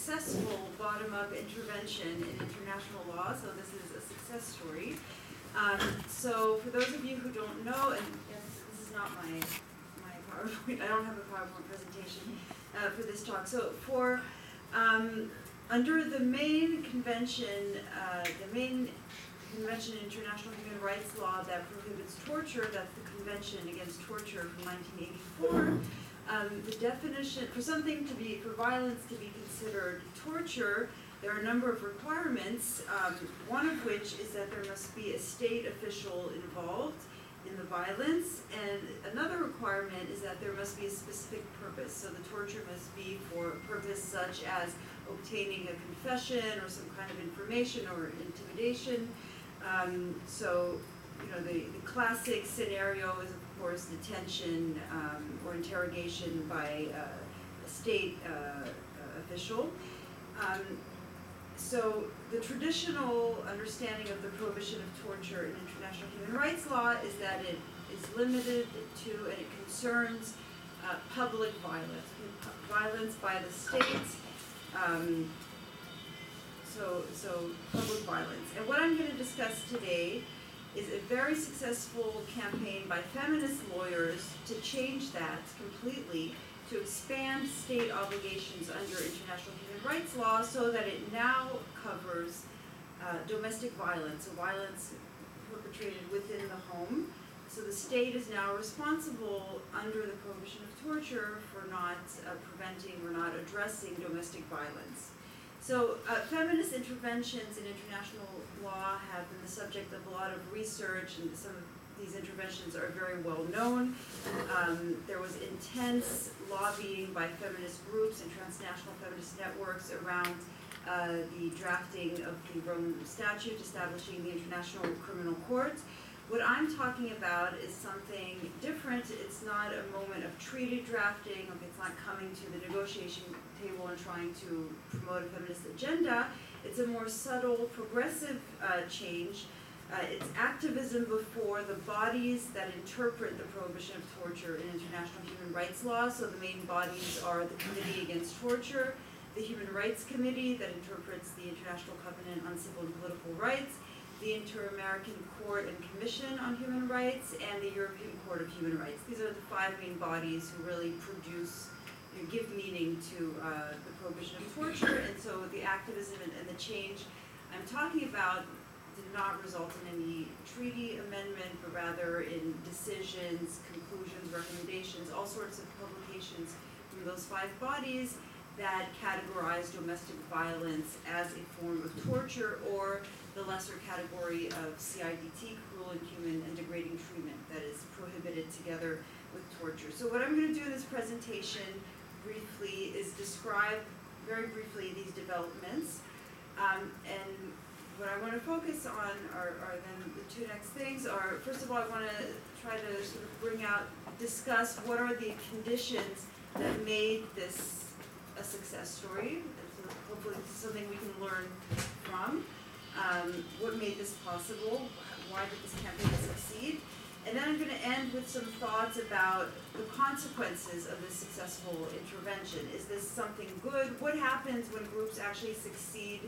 successful bottom-up intervention in international law, so this is a success story. So for those of you who don't know, and yes, this is not my PowerPoint, I don't have a PowerPoint presentation for this talk. So for, under the main convention, in international human rights law that prohibits torture, that's the Convention Against Torture from 1984, the definition, for violence to be considered torture, there are a number of requirements, one of which is that there must be a state official involved in the violence, and another requirement is that there must be a specific purpose. So the torture must be for a purpose such as obtaining a confession or some kind of information or intimidation. So, you know, the classic scenario is, of course, detention or interrogation by a state official. So the traditional understanding of the prohibition of torture in international human rights law is that it is limited to, and it concerns public violence, violence by the state. So public violence. And what I'm going to discuss today is a very successful campaign by feminist lawyers to change that completely, to expand state obligations under international human rights law so that it now covers domestic violence, so violence perpetrated within the home. So the state is now responsible under the prohibition of torture for not preventing or not addressing domestic violence. So feminist interventions in international law have been the subject of a lot of research, and some of these interventions are very well known. There was intense lobbying by feminist groups and transnational feminist networks around the drafting of the Rome Statute establishing the International Criminal Court. What I'm talking about is something different. It's not a moment of treaty drafting. It's not coming to the negotiation table and trying to promote a feminist agenda. It's a more subtle, progressive change. It's activism before the bodies that interpret the prohibition of torture in international human rights law. So the main bodies are the Committee Against Torture, the Human Rights Committee that interprets the International Covenant on Civil and Political Rights, the Inter-American Court and Commission on Human Rights, and the European Court of Human Rights. These are the five main bodies who really produce, give meaning to the prohibition of torture. And so the activism and the change I'm talking about did not result in any treaty amendment, but rather in decisions, conclusions, recommendations, all sorts of publications from those five bodies that categorize domestic violence as a form of torture, or the lesser category of CIDT, cruel, inhuman, and degrading treatment that is prohibited together with torture. So what I'm going to do in this presentation briefly is describe very briefly these developments. And what I want to focus on are then the two next things are, first of all, I want to try to sort of discuss what are the conditions that made this a success story. And so hopefully this is something we can learn from. What made this possible? Why did this campaign succeed? And then I'm going to end with some thoughts about the consequences of this successful intervention. Is this something good? What happens when groups actually succeed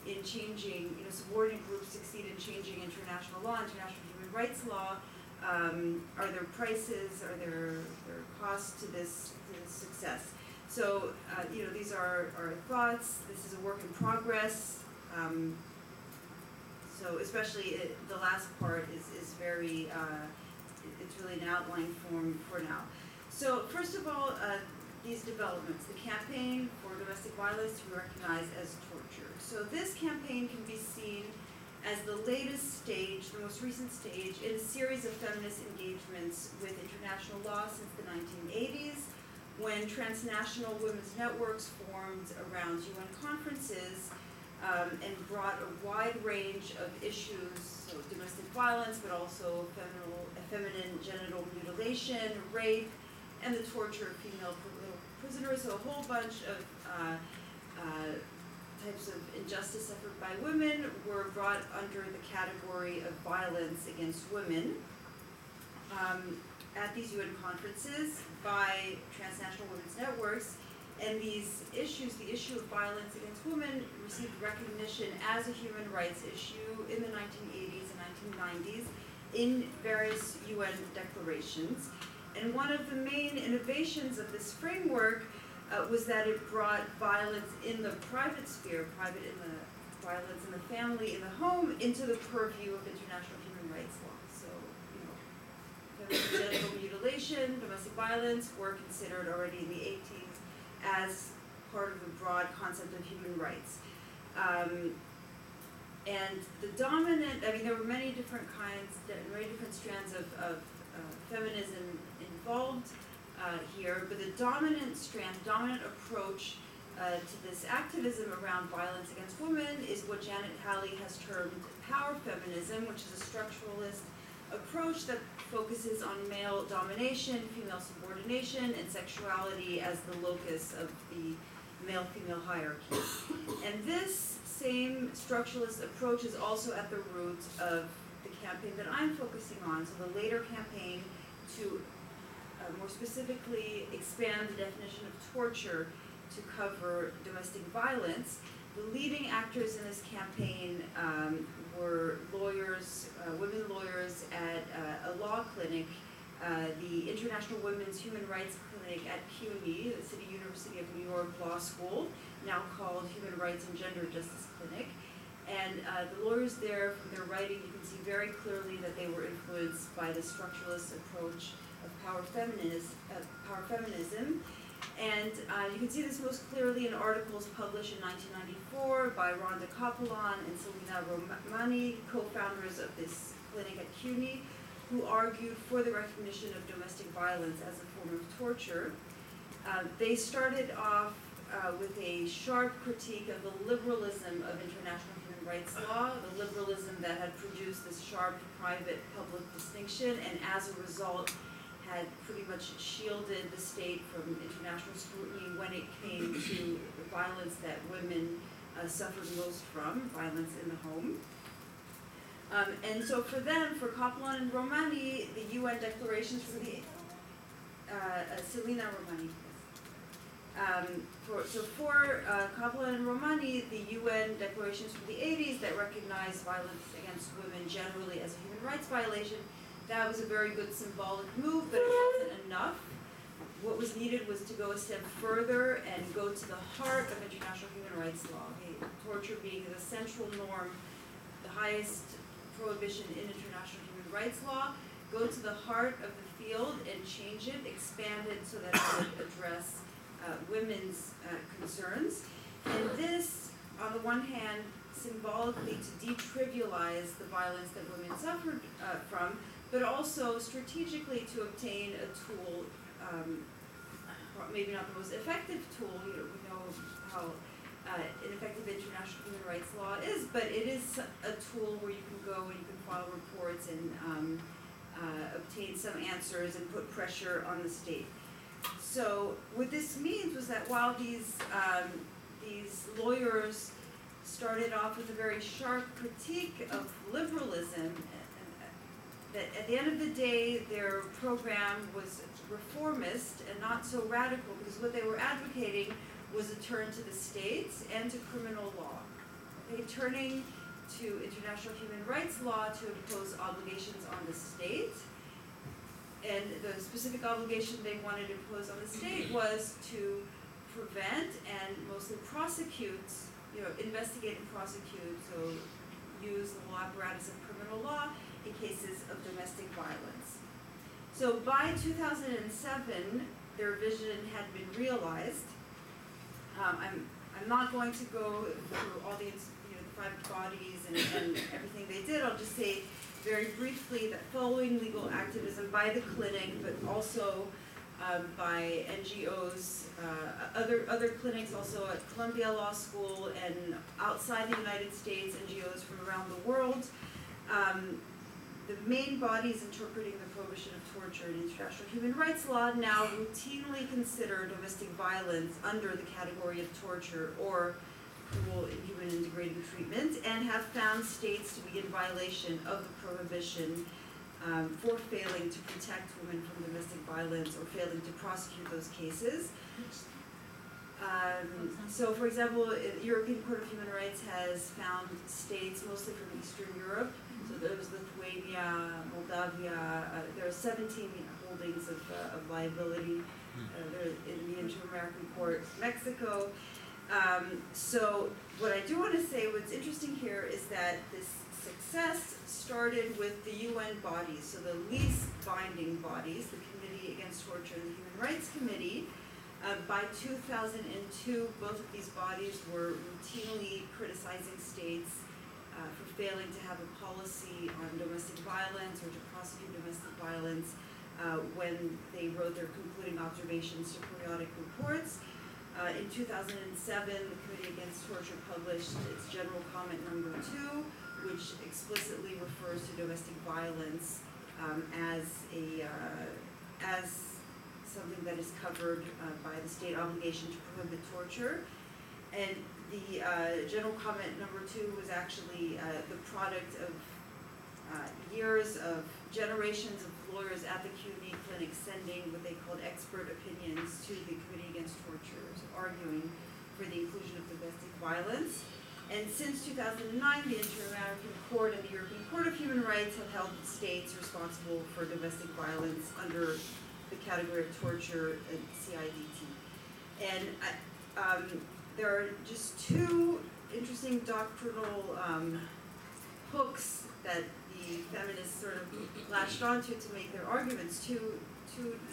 in changing, subordinate groups succeed in changing international law, international human rights law? Are there prices? Are there costs to this success? So, these are our thoughts. This is a work in progress. So especially the last part is very, it's really an outline form for now. So first of all, these developments, the campaign for domestic violence to be recognized as torture. So this campaign can be seen as the latest stage, the most recent stage, in a series of feminist engagements with international law since the 1980s, when transnational women's networks formed around UN conferences and brought a wide range of issues, so domestic violence, but also feminine genital mutilation, rape, and the torture of female prisoners, so a whole bunch of types of injustice suffered by women were brought under the category of violence against women at these UN conferences by transnational women's networks. And these issues, the issue of violence against women, received recognition as a human rights issue in the 1980s and 1990s in various UN declarations. And one of the main innovations of this framework was that it brought violence in the private sphere, violence in the family, in the home, into the purview of international human rights law. So, genital mutilation, domestic violence were considered already in the 80s as part of the broad concept of human rights. And the dominant, there were many different strands of feminism involved here, but the dominant dominant approach to this activism around violence against women is what Janet Halley has termed power feminism, which is a structuralist approach that focuses on male domination, female subordination, and sexuality as the locus of the male-female hierarchy. And this same structuralist approach is also at the root of the campaign that I'm focusing on, so the later campaign to more specifically expand the definition of torture to cover domestic violence. The leading actors in this campaign were lawyers, women lawyers at a law clinic, the International Women's Human Rights Clinic at CUNY, the City University of New York Law School, now called Human Rights and Gender Justice Clinic. And the lawyers there, from their writing, you can see very clearly that they were influenced by the structuralist approach of power feminism. And you can see this most clearly in articles published in 1994 by Rhonda Copeland and Selena Romani, co-founders of this clinic at CUNY, who argued for the recognition of domestic violence as a form of torture. They started off with a sharp critique of the liberalism of international human rights law, the liberalism that had produced this sharp private-public distinction, and as a result had pretty much shielded the state from international scrutiny when it came to the violence that women suffered most from, violence in the home. And so for them, for Copeland and Romani, the UN declarations for the, Selena Romani, for Copeland and Romani, the UN declarations from the 80s that recognized violence against women generally as a human rights violation, that was a very good symbolic move, but it wasn't enough. What was needed was to go a step further and go to the heart of international human rights law, torture being the central norm, the highest prohibition in international human rights law, go to the heart of the field and change it, expand it so that it would address women's concerns. And this, on the one hand, symbolically to detrivialize the violence that women suffered from, but also strategically to obtain a tool, maybe not the most effective tool, we know how ineffective international human rights law is, but it is a tool where you can go and you can file reports and obtain some answers and put pressure on the state. So what this means was that while these lawyers started off with a very sharp critique of liberalism, that at the end of the day, their program was reformist and not so radical, because what they were advocating was a turn to the states and to criminal law. Okay, turning to international human rights law to impose obligations on the state. And the specific obligation they wanted to impose on the state was to prevent and mostly prosecute, investigate and prosecute, so use the whole apparatus of criminal law in cases of domestic violence. So by 2007, their vision had been realized. I'm not going to go through all the private bodies and everything they did. I'll just say very briefly that following legal activism by the clinic, but also by NGOs, other clinics also at Columbia Law School and outside the United States, NGOs from around the world, the main bodies interpreting the prohibition of torture in international human rights law now routinely consider domestic violence under the category of torture or cruel, inhuman, and degrading treatment, and have found states to be in violation of the prohibition for failing to protect women from domestic violence or failing to prosecute those cases. So, for example, the European Court of Human Rights has found states, mostly from Eastern Europe, so there's Lithuania, Moldavia, there are 17 holdings of liability. They're in the Inter-American Court, Mexico. So what I do want to say, what's interesting here is that this success started with the UN bodies, so the least binding bodies, the Committee Against Torture and the Human Rights Committee. By 2002, both of these bodies were routinely criticizing states for failing to have a policy on domestic violence or to prosecute domestic violence when they wrote their concluding observations to periodic reports. In 2007, the Committee Against Torture published its General Comment number 2, which explicitly refers to domestic violence as something that is covered by the state obligation to prohibit torture. And the General Comment number 2 was actually the product of years of generations of lawyers at the CUNY clinic sending what they called expert opinions to the Committee Against Torture, so arguing for the inclusion of domestic violence. And since 2009, the Inter-American Court and the European Court of Human Rights have held states responsible for domestic violence under the category of torture and CIDT. And there are just two interesting doctrinal hooks that the feminists sort of latched onto to make their arguments, two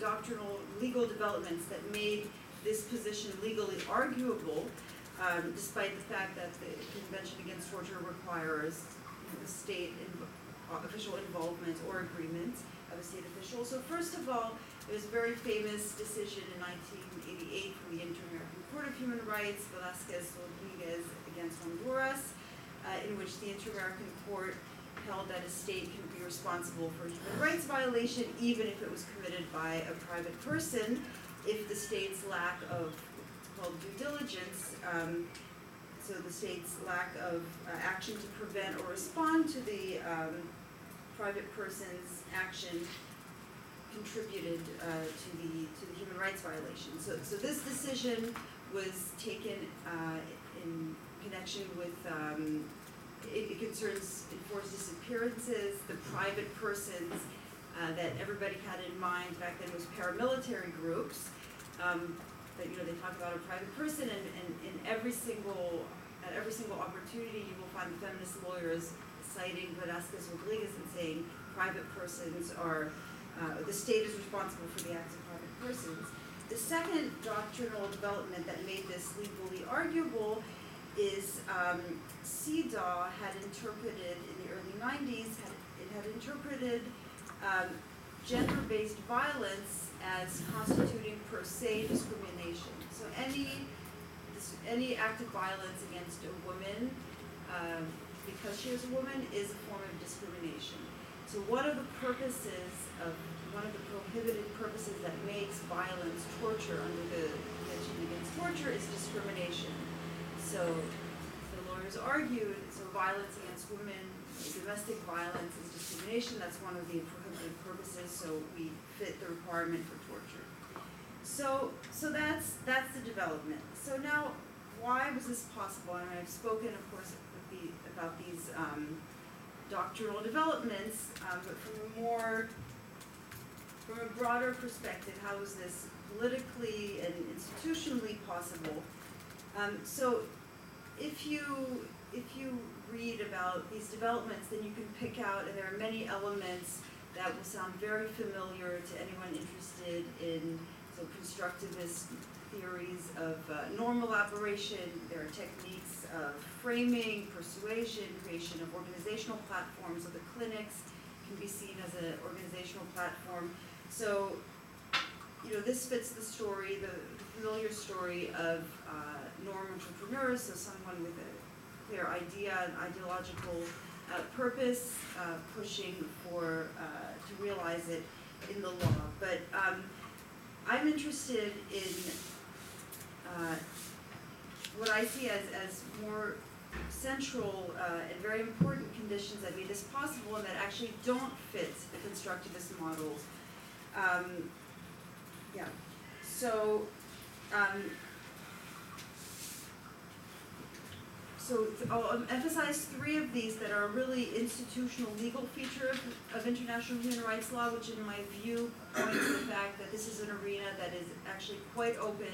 doctrinal legal developments that made this position legally arguable, despite the fact that the Convention Against Torture requires the state official involvement or agreement of a state official. So first of all, there's a very famous decision in 1988 from the Inter-American Court of Human Rights, Velasquez-Rodriguez against Honduras, in which the Inter-American Court held that a state can be responsible for a human rights violation even if it was committed by a private person, if the state's lack of what's called due diligence, so the state's lack of action to prevent or respond to the private person's action contributed to the human rights violation. So this decision was taken in connection with, it concerns enforced disappearances, the private persons that everybody had in mind back then was paramilitary groups. But they talk about a private person, and at every single opportunity you will find the feminist lawyers citing Velasquez-Rodriguez and saying private persons are, the state is responsible for the acts of private persons. The second doctrinal development that made this legally arguable is CEDAW had interpreted in the early 90s, it had interpreted gender-based violence as constituting per se discrimination. So any act of violence against a woman because she is a woman is a form of discrimination. So one of the prohibited purposes that makes violence torture under the Convention Against Torture is discrimination. So the lawyers argued, so violence against women, domestic violence is discrimination, that's one of the prohibited purposes, so we fit the requirement for torture. So that's the development. So now, why was this possible? And I've spoken, of course, about these doctrinal developments, but from a broader perspective, how was this politically and institutionally possible? So if you read about these developments, then you can pick out, and there are many elements that will sound very familiar to anyone interested in constructivist theories of normal operation. There are techniques of framing, persuasion, creation of organizational platforms. So the clinics can be seen as an organizational platform. So, this fits the story, the familiar story of norm entrepreneurs, so someone with a clear idea, an ideological purpose, pushing for to realize it in the law. But I'm interested in what I see as more central and very important conditions that made this possible and that actually don't fit the constructivist models. I'll emphasize three of these that are really institutional legal feature of international human rights law, which in my view point to the fact that this is an arena that is actually quite open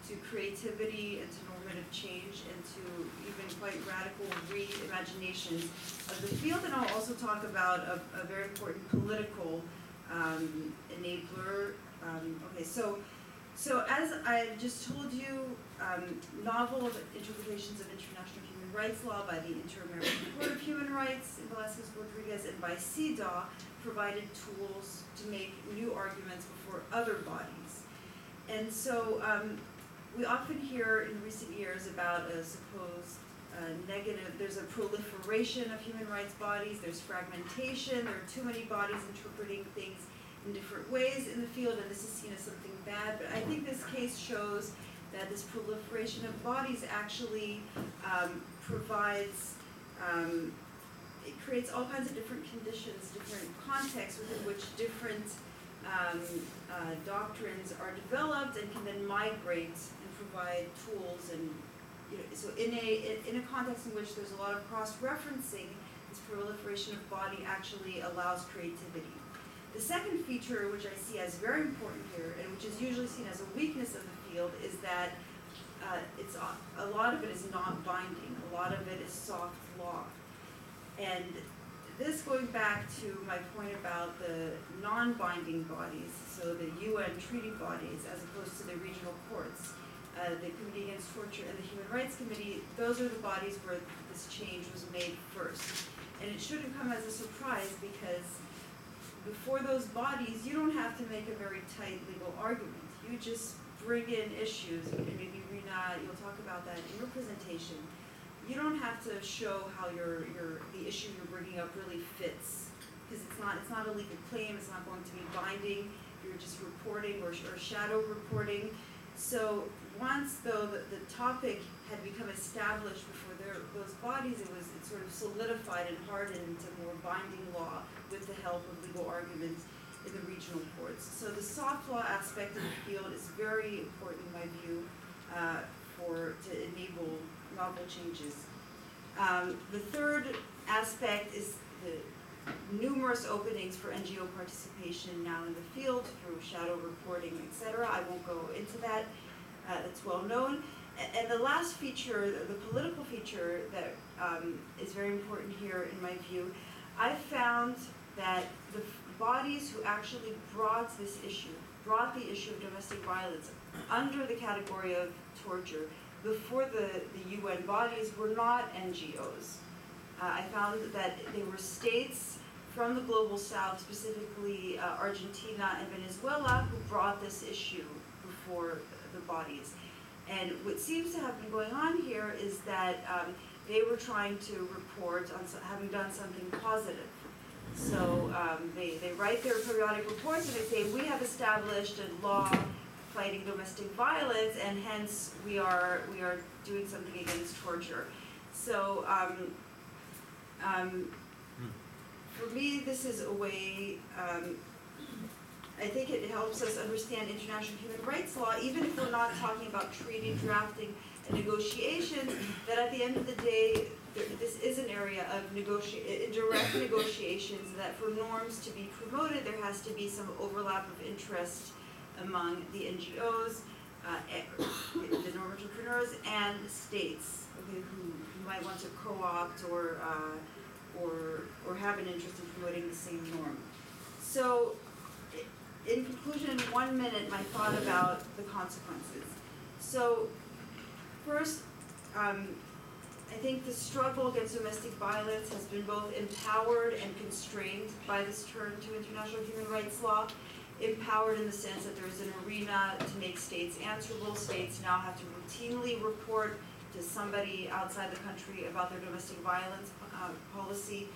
to creativity and to normative change and to even quite radical re-imaginations of the field. And I'll also talk about a very important political enabler. So as I just told you, novel interpretations of international human rights law by the Inter-American Court of Human Rights in Velasquez Rodriguez and by CEDAW provided tools to make new arguments before other bodies. And so we often hear in recent years about a supposed negative, there's a proliferation of human rights bodies, there's fragmentation, there are too many bodies interpreting things in different ways in the field, and this is seen as something bad. But I think this case shows that this proliferation of bodies actually provides, it creates all kinds of different conditions, different contexts within which different doctrines are developed and can then migrate and provide tools. And so in a context in which there's a lot of cross-referencing, this proliferation of body actually allows creativity. The second feature, which I see as very important here, and which is usually seen as a weakness of the field, is that a lot of it is not binding. A lot of it is soft law. And this going back to my point about the non-binding bodies, so the UN treaty bodies as opposed to the regional courts, the Committee Against Torture and the Human Rights Committee, those are the bodies where this change was made first. And it shouldn't come as a surprise because before those bodies, you don't have to make a very tight legal argument. You just bring in issues, and maybe Rina, you'll talk about that in your presentation. You don't have to show how the issue you're bringing up really fits, because it's not a legal claim. It's not going to be binding. You're just reporting or shadow reporting. So once though the topic had become established before those bodies, it sort of solidified and hardened into more binding law with the help of legal arguments in the regional courts. So the soft law aspect of the field is very important in my view to enable novel changes. The third aspect is the numerous openings for NGO participation now in the field through shadow reporting, etc. I won't go into that. That's well known. And the last feature, the political feature that is very important here in my view, I found that the bodies who actually brought the issue of domestic violence under the category of torture before the UN bodies were not NGOs. I found that they were states from the global south, specifically Argentina and Venezuela, who brought this issue before the bodies. And what seems to have been going on here is that they were trying to report on having done something positive. So they write their periodic reports and they say, we have established a law fighting domestic violence, and hence we are doing something against torture. So for me, this is a way, I think it helps us understand international human rights law, even if we're not talking about treaty drafting and negotiation, that at the end of the day, this is an area of direct negotiations, that for norms to be promoted, there has to be some overlap of interest among the NGOs, the norm entrepreneurs, and states, okay, who might want to co-opt or have an interest in promoting the same norm. So, in conclusion, in 1 minute, my thought about the consequences. So, first, I think the struggle against domestic violence has been both empowered and constrained by this turn to international human rights law. Empowered in the sense that there's an arena to make states answerable. States now have to routinely report to somebody outside the country about their domestic violence policy.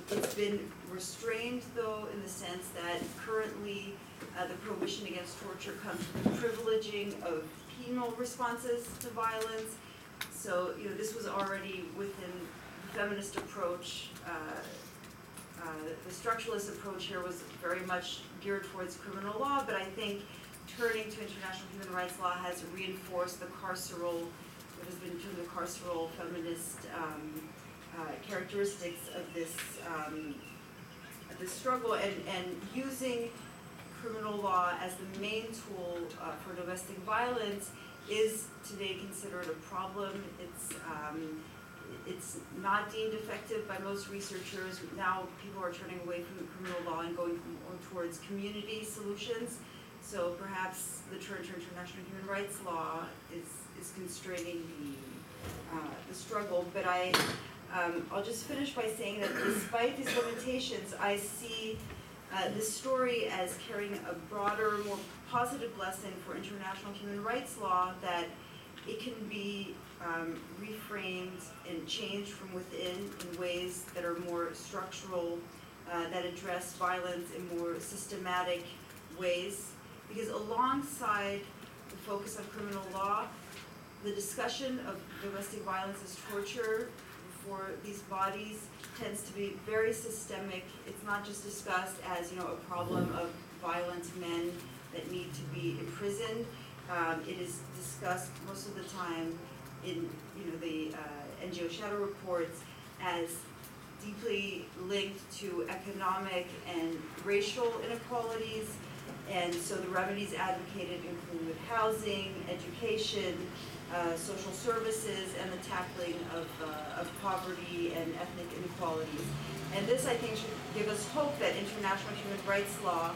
It's been restrained, though, in the sense that currently the prohibition against torture comes from the privileging of penal responses to violence. So, this was already within the feminist approach. The structuralist approach here was very much geared towards criminal law, but I think turning to international human rights law has reinforced the carceral what has been termed the carceral feminist characteristics of this struggle, and using criminal law as the main tool for domestic violence is today considered a problem. It's not deemed effective by most researchers. Now people are turning away from the criminal law and going more towards community solutions. So perhaps the turn to international human rights law is constraining the struggle. But I'll just finish by saying that despite these limitations, I see this story as carrying a broader, more positive lesson for international human rights law, that it can be reframed and changed from within in ways that are more structural, that address violence in more systematic ways. Because alongside the focus on criminal law, the discussion of domestic violence as torture for these bodies tends to be very systemic. It's not just discussed as, a problem of violent men that need to be imprisoned. It is discussed most of the time in, the NGO shadow reports as deeply linked to economic and racial inequalities. And so the remedies advocated include housing, education, social services, and the tackling of poverty and ethnic inequalities. And this, I think, should give us hope that international human rights law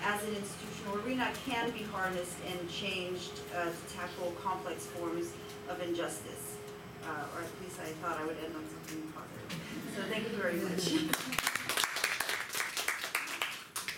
as an institutional arena can be harnessed and changed to tackle complex forms of injustice. Or at least I thought I would end on something positive. So thank you very much.